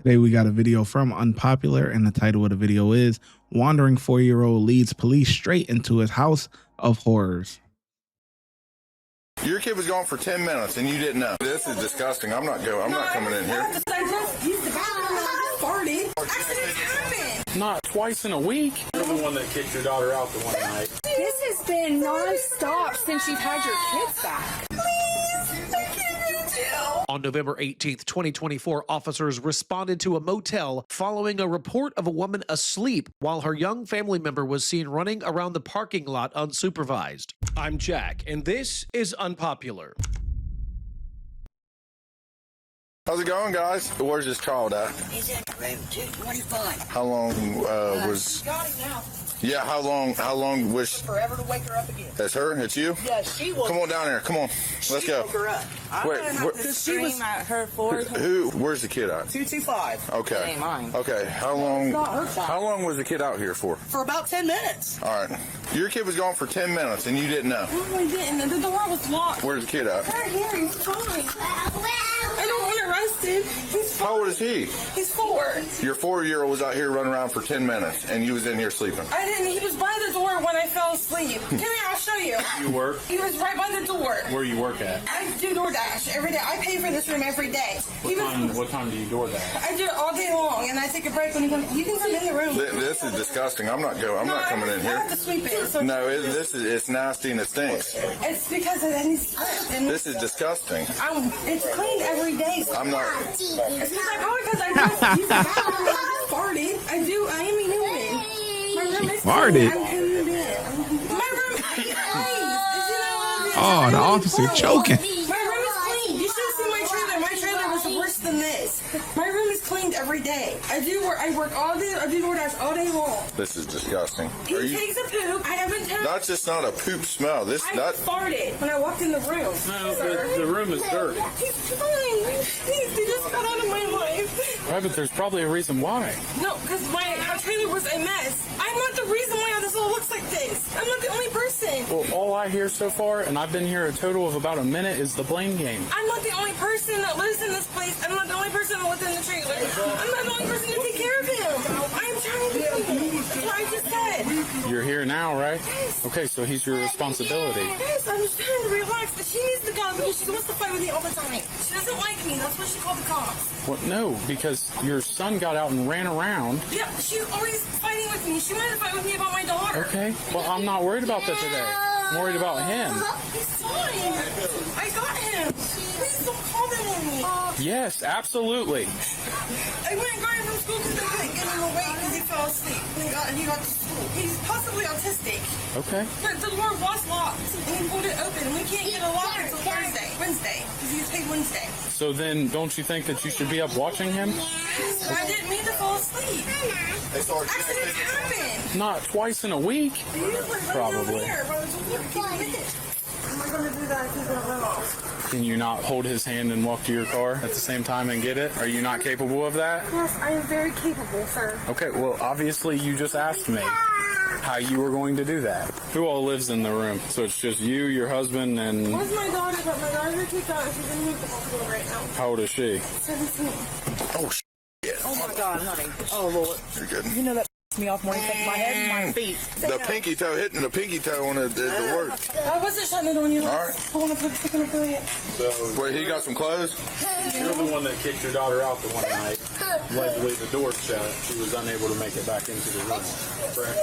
Today we got a video from Unpopular, and the title of the video is Wandering 4-Year-Old Leads Police Straight into His House of Horrors. Your kid was gone for 10 minutes and you didn't know. This is disgusting. I'm not coming in here. I just used the bathroom and I farted. Accidents happen. Not twice in a week. You're the one that kicked your daughter out the one night. This has been non-stop since you've had your kids back. Please, I can't do it. On November 18th, 2024, officers responded to a motel following a report of a woman asleep while her young family member was seen running around the parking lot unsupervised. I'm Jack, and this is Unpopular. How's it going, guys? Where's this child at? He's at room 225. How long was... Got him now. Yeah, how long was... Forever to wake her up again. That's her? It's you? Yeah, she was. Come on down here. Come on. Let's go. Woke her up. Wait, She was at her floor. where's the kid at? 225. Okay. Ain't mine. Okay, how long was the kid out here for? For about 10 minutes. All right. Your kid was gone for 10 minutes and you didn't know. No, I didn't. The door was locked. Where's the kid at? Right here. He's fine. I don't want to arrest him. He's fine. How old is he? He's 4. Your 4-year-old was out here running around for 10 minutes and you was in here sleeping. I didn't. He was by the door when I fell asleep. Come here, I'll show you. You work? He was right by the door. Where you work at? I do DoorDash every day. I pay for this room every day. What time do you door that? I do it all day long, and I take a break when you can come in the room. This is disgusting. I'm not coming in I here. have to sweep it. So No, it's nasty and it stinks. it's because it needs. This is disgusting. It's cleaned every day. So I'm not. It's because I just use the bathroom and I farted. I am a human. My room is Farted? clean. I'm human. My room is clean. Oh, the officer choking. My room is clean. You should have seen my trailer. My trailer was worse than this. My room is cleaned every day. I work all day. I do DoorDash all day long. This is disgusting. He takes a poop. I haven't touched. That's just not a poop smell. I farted when I walked in the room. No, the room is dirty. He's fine. He just got out of my life. Right, but there's probably a reason why. No, because my trailer was a mess. I'm not the reason why this all looks like this. I'm not the only person. Well, all I hear so far, and I've been here a total of about a minute, is the blame game. I'm not the only person that lives in this place. I'm not the only person that lives in the trailer. I'm not the only person to take care of him. I'm trying to. That's what I just said. You're here now, right? Yes. Okay, so he's your responsibility. Yes, I'm just trying to relax. But she needs to go because she wants to fight with me all the time. She doesn't like me. That's what she called the cops. Well, no, because your son got out and ran around. Yeah, she's always fighting with me. She wanted to fight with me about my daughter. Okay, well, I'm not worried about that today. I'm worried about him. He's fine. I got him. Please don't call them on me. Yes, absolutely. I went and got him from school because they couldn't get him away because he fell asleep. He got to school. He's possibly autistic. Okay. But the door was locked, and he pulled it open. We can't get a lock until Wednesday, because he gets paid Wednesday. So then, don't you think that you should be up watching him? But I didn't mean to fall asleep. Accidents happen. Not twice in a week. Probably. Am I going to do that if he's going to run off? Can you not hold his hand and walk to your car at the same time and get it? Are you not capable of that? Yes, I am very capable, sir. Okay, well, obviously you just asked me how you were going to do that. Who all lives in the room? So it's just you, your husband, and... Where's my daughter? But my daughter kicked out and she's in the hospital right now. How old is she? 17. Oh, shit. Oh my God, honey. Oh Lord. You're good. You know that me off more than my head and my feet. The pinky toe hitting the pinky toe on the work. I wasn't shutting it on you. All right. I want to put it in it. So Wait, he got some clothes? you're the one that kicked your daughter out the one night. Luckily the door shut. She was unable to make it back into the room. Correct?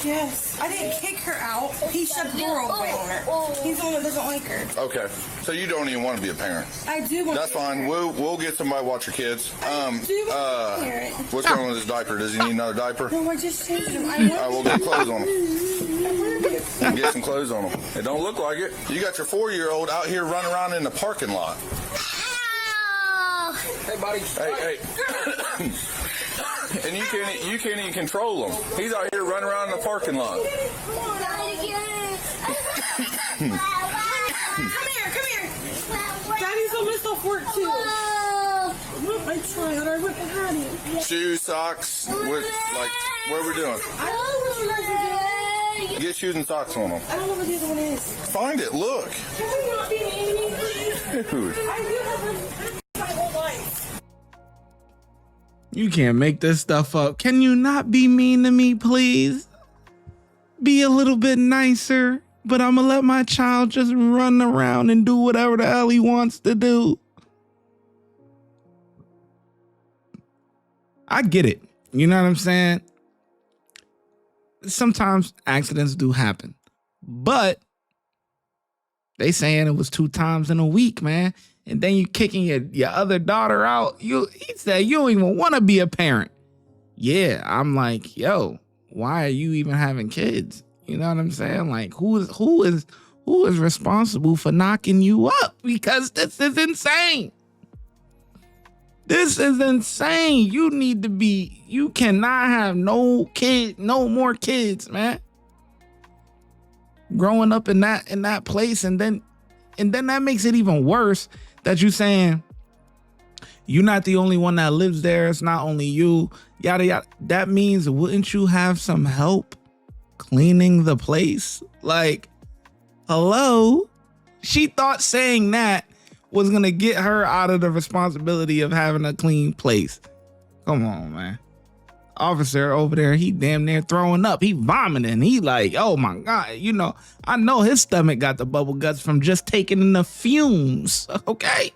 Yes. I didn't kick her out. He shut the door all the way on her. He's the one that doesn't like her. Okay. So you don't even want to be a parent. I do want That's fine. We'll get somebody to watch your kids. I do want to be a parent. What's going on with his diaper? Does he need another diaper? No, I just changed him. All right, we'll get clothes on him. Get some clothes on him. It don't look like it. You got your 4-year-old out here running around in the parking lot. Hey, buddy. Hey. And you can't even control him. He's out here running around in the parking lot. Come here. Daddy's almost off work too. I tried. I went and had him. Shoes, socks, what are we doing? I don't know what you guys are doing. Get shoes and socks on them. I don't know what the other one is. Find it. Look. Can we not be enemies, please? Dude. I do have a my whole life. You can't make this stuff up. Can you not be mean to me, please? Be a little bit nicer, but I'm gonna let my child just run around and do whatever the hell he wants to do. I get it. You know what I'm saying? Sometimes accidents do happen, but they saying it was 2 times in a week, man. And then you kicking your other daughter out. He said you don't even want to be a parent. Yeah, I'm like, yo, why are you even having kids? You know what I'm saying? Like, who is responsible for knocking you up? Because this is insane. This is insane. You cannot have no more kids, man. Growing up in that place, and then that makes it even worse that you saying you're not the only one that lives there. It's not only you, yada yada. That means, wouldn't you have some help cleaning the place? Like, hello? She thought saying that was gonna get her out of the responsibility of having a clean place. Come on, man. Officer over there, he damn near throwing up. He vomiting. He like, oh my God. You know, I know his stomach got the bubble guts from just taking in the fumes. Okay.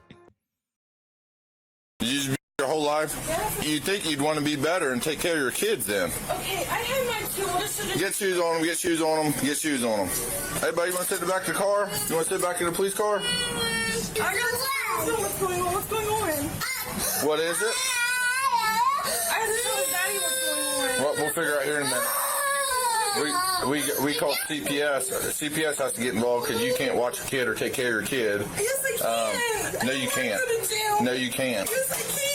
You just be your whole life? You'd think you'd want to be better and take care of your kids then. Okay, I had my shoes. Get shoes on them, get shoes on them, get shoes on them. Hey, buddy, you want to sit in the back of the car? You want to sit back in the police car? I got what's going on? What's going on? What is it? I had to tell his daddy what's going on. Well, we'll figure out here in a minute. We call CPS. CPS has to get involved because you can't watch a kid or take care of your kid. Yes, I can. No, you can't. No, you can't. Yes, I can.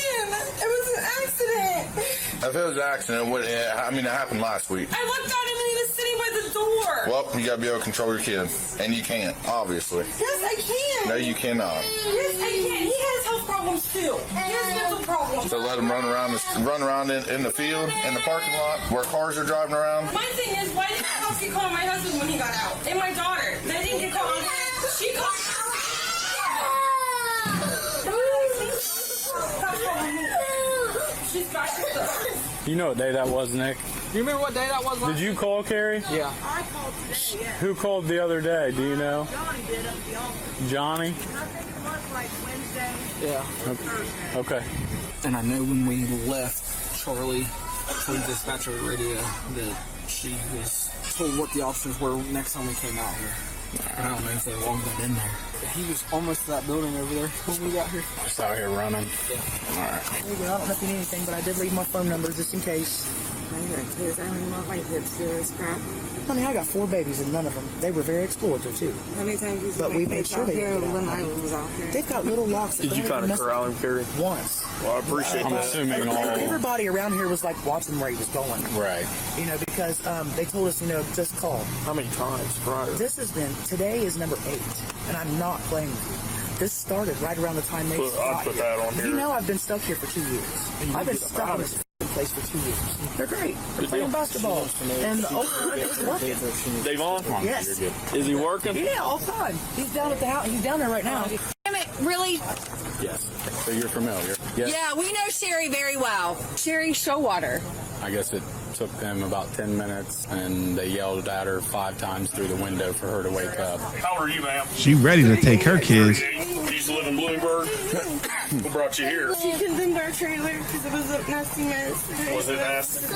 It was an accident. If it was an accident, it happened last week. I looked at him and he was sitting by the door. Well, you got to be able to control your kid. And you can't, obviously. Yes, I can. No, you cannot. Yes, I can. He has health problems too. He has mental problems. So let him run around in the field, in the parking lot, where cars are driving around. My thing is, why didn't the cops get called on my husband when he got out? And my daughter. They didn't get called on him. She called. She's got your stuff. You know what day that was, Nick? You remember what day that was? Did you call, Carrie? Yeah. I called today, yeah. Who called the other day? Do you know? Johnny did up the office. Johnny? I think it was like Wednesday. Yeah. Okay. And I know when we left, Charlie told the dispatcher radio that she was told what the officers were next time we came out here. And I don't know if they logged that in there. He was almost to that building over there when we got here. Just out here running. Yeah. All right. I don't know if you need anything, but I did leave my phone number just in case. I don't even want my kids to do this crap. Honey, I got 4 babies and none of them. They were very exploitative too. How many times did you But we made kids sure out they here didn't get when out. I was out here? They've got little locks. Did you kind of corral him, Carrie? Once. Well, I appreciate that. I'm assuming all. Everybody around here was like watching where he was going. Right. You know, because they told us, just call. How many times prior? Today is number 8, and I'm not playing with you. This started right around the time they I'll put that on here. You know I've been stuck here for 2 years. I've been stuck in this place for 2 years. They're great. They're playing basketball. And it's working. Davon? Yes. You're good. Is he working? Yeah, all the time. He's down at the house. He's down there right now. Damn it, really? Yes. So you're familiar? Yes. Yeah, we know Sherry very well. Sherry Showwater. I guess it took them about 10 minutes, and they yelled at her 5 times through the window for her to wake up. How old are you, ma'am? She ready to take her kids. You used to live in Bloomberg? Who brought you here? She condemned our trailer because it was a nasty mess. Was it nasty?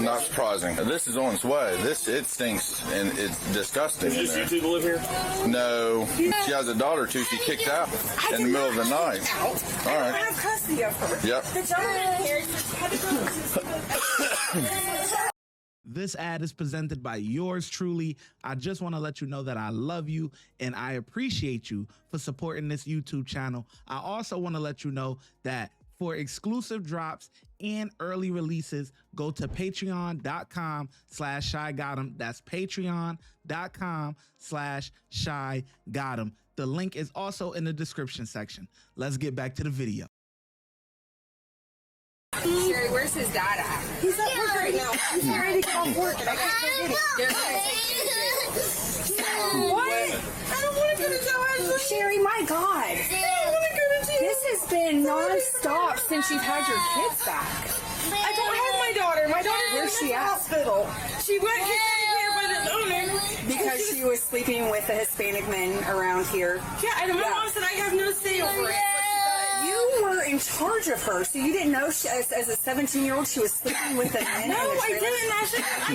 Not surprising. This is on its way. It stinks and it's disgusting. in Just there. you two to live here? No, she has a daughter too. She kicked out in the middle of the night. All I right. have custody of her. Yep. The gentleman here had to go to This ad is presented by yours truly. I just want to let you know that I love you and I appreciate you for supporting this YouTube channel. I also want to let you know that for exclusive drops and early releases, go to patreon.com/ShyGotEm. That's patreon.com/ShyGotEm. The link is also in the description section. Let's get back to the video. Sherry, where's his dad at? He's at work right now. He's ready to get off work and I can't go get They're it. gonna take you to jail. What? I don't want to go to jail. Sherry, my God. I don't want to go to jail. This This has been non-stop since you've had your kids back. I don't have my daughter. My daughter's Where's in she the at? hospital. She went here by the owner. Because she was sleeping with the Hispanic men around here. Yeah, and my mom said I have no say over it. You were in charge of her, so you didn't know as a 17-year-old she was sleeping with the men. No, in the I trailer? didn't. I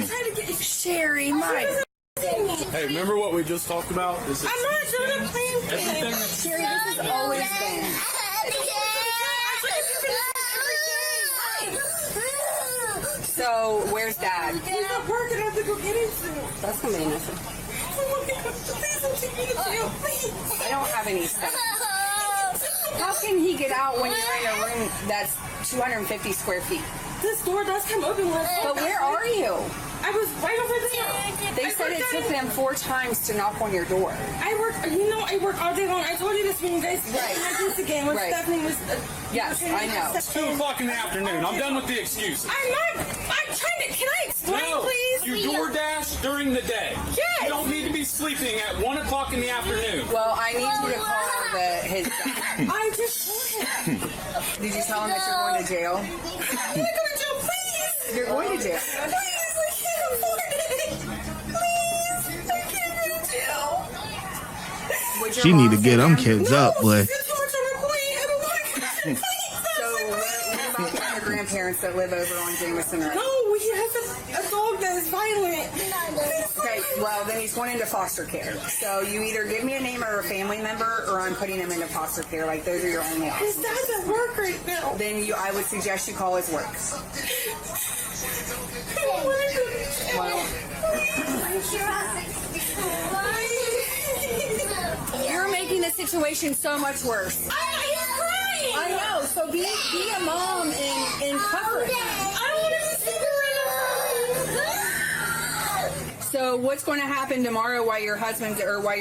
tried to get Sherry, my. Hey, remember what we just talked about? This is I'm not doing a playing game. Sherry, this has always been. So, where's Dad? He's not working. I have to go get him soon. That's gonna be an issue. Please don't take me to jail, please. I don't have any stuff. How can he get out when you're in a room that's 250 square feet? This door does come open. But where are you? I was right over there. They said it took them 4 times to knock on your door. I work all day long. I told you this when you guys Right. had this again when Right. Stephanie was. Yes, I know. It's 2 o'clock in the afternoon. I'm done with the excuses. I'm trying to. Can I explain, No, please? you DoorDash during the day. Yes. You don't need to be sleeping at 1 o'clock in the afternoon. Well, I need you to call his dad. I just told him. Did you tell him that you're going to jail? I'm not going to jail, please. You're going to jail. Please, I can't afford it. Please, I can't go to jail. Would your She mom need to say get them that? kids up, boy. She's too much on her plate. I don't want to go to jail. So, what about your grandparents that live over on Jameson Road? No, he has a dog that is violent. Okay, well, then he's going into foster care. So, you either give me a name or a family member, or I'm putting him into foster care. Like, those are your only His options. dad's at work right now. Then I would suggest you call his work. I don't want to go to jail. Well, you're making the situation so much worse. He's crying. I know. So be a mom and cover him. I don't want to be sleeping right now. So what's going to happen tomorrow while your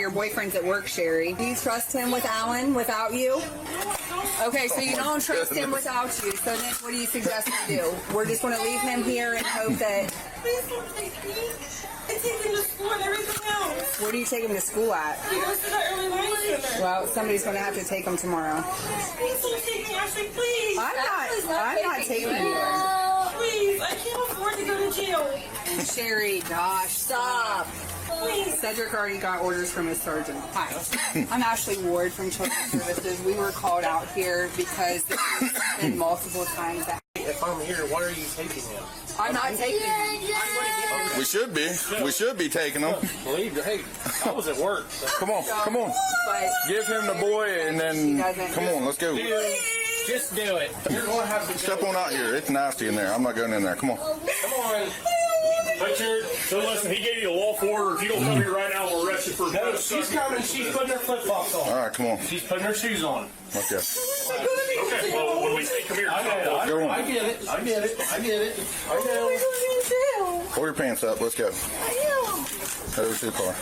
boyfriend's at work, Sherry? Do you trust him with Alan without you? Okay, so you don't trust him without you. So then what do you suggest we do? We're just going to leave him here and hope that... Please don't take me. I take him to school and everything else. Where do you take him to school at? He goes to the early learning center. Well, somebody's going to have to take him tomorrow. Please don't take me, Ashley, please. I'm not taking you. Please, I can't afford to go to jail. Sherry, gosh, stop. Please. Cedric already got orders from his sergeant. Hi, I'm Ashley Ward from Children's Services. We were called out here because there's been multiple times that If I'm here, why are you taking him? I'm not taking him. I'm going to give him. We should be. We should be taking them. Believe me, hey, I was at work. Come on, come on. But Give him the boy and then come on, let's go. Just do it. You're going to have to Step on out here. It's nasty in there. I'm not going in there. Come on. Come on. So listen, he gave you a lawful order. If you don't come here right now, we'll arrest you for... No, she's coming. She's putting her flip-flops on. All right, come on. She's putting her shoes on. Okay. Okay, well, when we say come here, Go on. I get it. I get it. I get it. I know. Pull your pants up. Let's go. Head over to the car.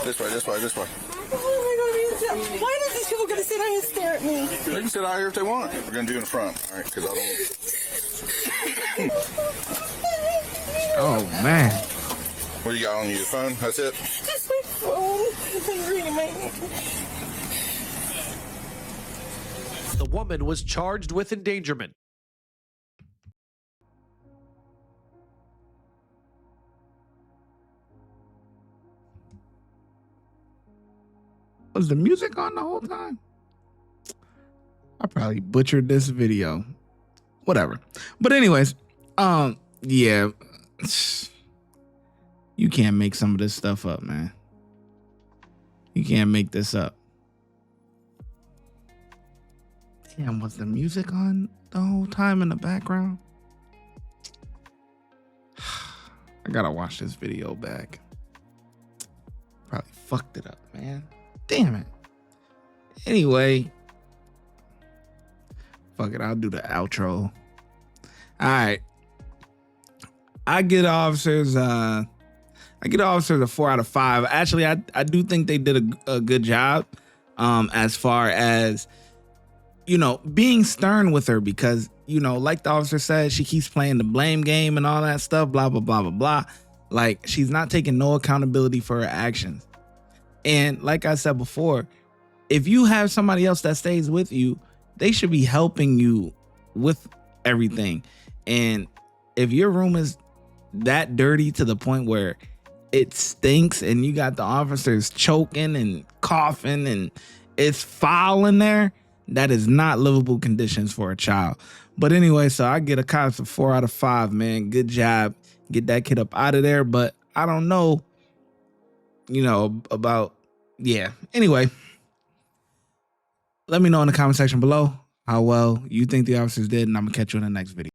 This way, this way, this way. Why are these people going to sit down and stare at me? They can sit out here if they want. We're going to do in the front. All right, because I don't... Oh man. What do you got on you? Your phone? That's it? Just my phone. I'm reading my... The woman was charged with endangerment. Was the music on the whole time? I probably butchered this video. Whatever. But anyways, yeah. You can't make some of this stuff up, man. You can't make this up. Damn, was the music on the whole time in the background? I gotta watch this video back. Probably fucked it up, man. Damn it. Anyway. Fuck it, I'll do the outro. Alright. I get officers a 4 out of 5. Actually, I do think they did a good job as far as, you know, being stern with her because, you know, like the officer said, she keeps playing the blame game and all that stuff, blah, blah, blah, blah, blah. Like, she's not taking no accountability for her actions. And like I said before, if you have somebody else that stays with you, they should be helping you with everything. And if your room is that dirty to the point where it stinks and you got the officers choking and coughing and it's foul in there, that is not livable conditions for a child. But anyway, so I get a cops a 4 out of 5, man. Good job. Get that kid up out of there. But I don't know, about, yeah. Anyway, let me know in the comment section below how well you think the officers did, and I'm going to catch you in the next video.